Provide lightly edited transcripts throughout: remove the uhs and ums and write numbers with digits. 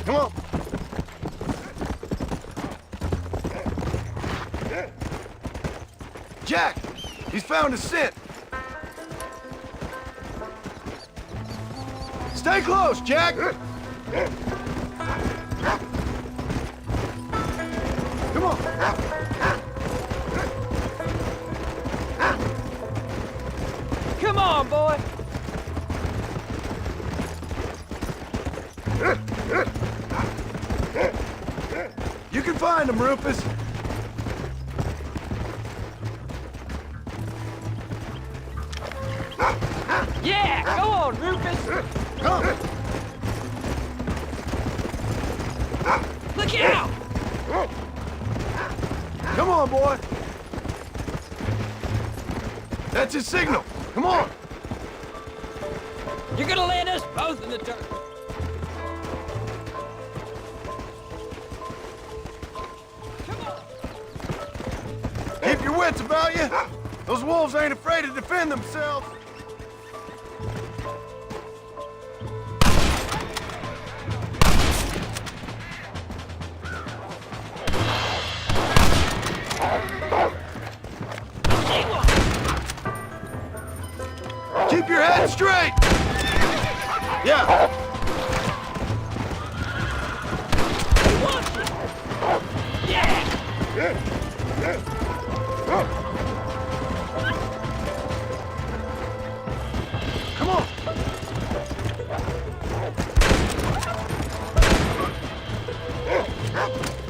Come on. Jack! He's found a scent! Stay close, Jack! Come on! Come on, boy! You can find him, Rufus! Yeah, go on, Rufus! Come! Look out! Come on, boy! That's his signal! Come on! You're gonna land us both in the dirt! Come on! Keep your wits about you! Those wolves ain't afraid to defend themselves! Keep your head straight! Yeah! Come on!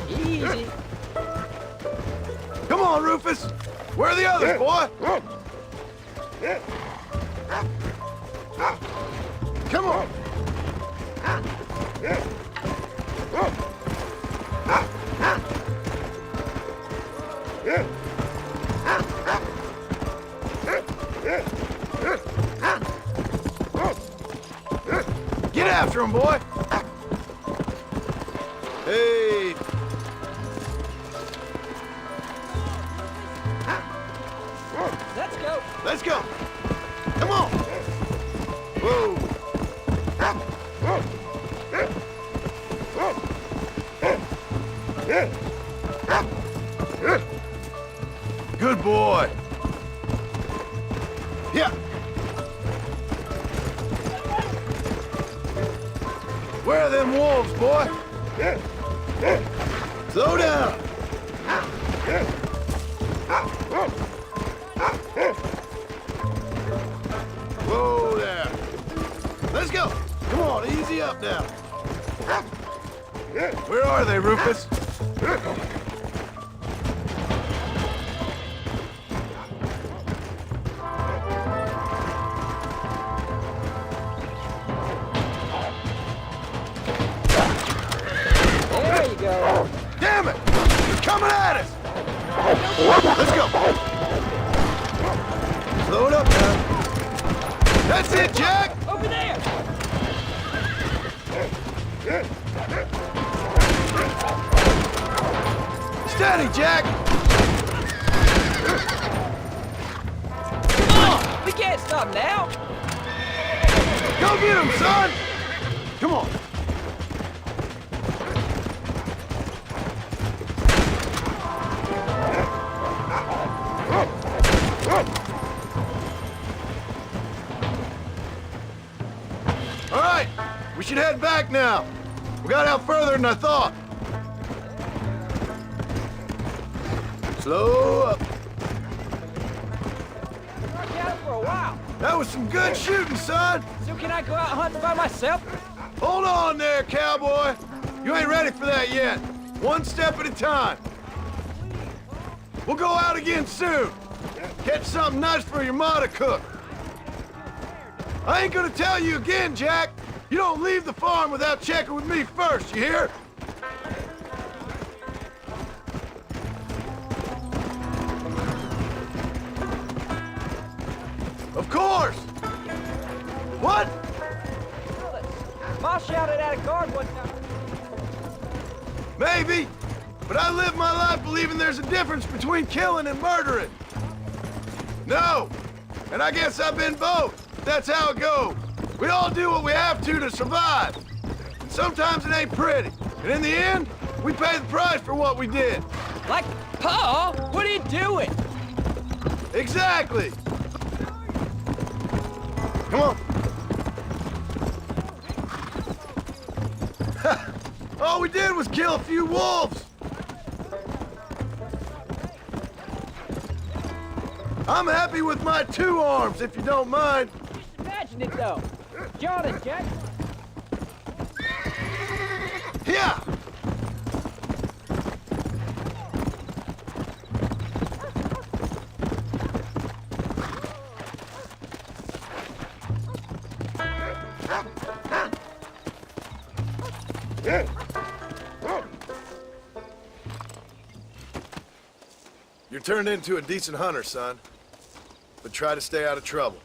Easy. Come on, Rufus! Where are the others, boy? Come on! Get after him, boy! Hey! Let's go. Let's go! Come on! Whoa! Good boy! Yeah! Where are them wolves, boy? Slow down! Whoa there! Let's go! Come on, easy up now! Where are they, Rufus? There you go. Damn it! They're coming at us! Let's go! Slow it up now. That's it, Jack! Over there! Steady, Jack! Come on! We can't stop now! Go get him, son! Come on! All right, we should head back now. We got out further than I thought. Slow up. Worked out for a while. That was some good shooting, son. So can I go out hunting by myself? Hold on there, cowboy. You ain't ready for that yet. One step at a time. We'll go out again soon. Catch something nice for your ma to cook. I ain't gonna tell you again, Jack. You don't leave the farm without checking with me first, you hear? Of course! What? Ma shouted at a guard one time. Maybe. But I live my life believing there's a difference between killing and murdering. No. And I guess I've been both. That's how it goes. We all do what we have to survive. And sometimes it ain't pretty. And in the end, we pay the price for what we did. Like, Pa, what are you doing? Exactly. Come on. All we did was kill a few wolves. I'm happy with my 2 arms, if you don't mind. Just imagine it, though. John and Jack. Yeah. You're turned into a decent hunter, son. But try to stay out of trouble.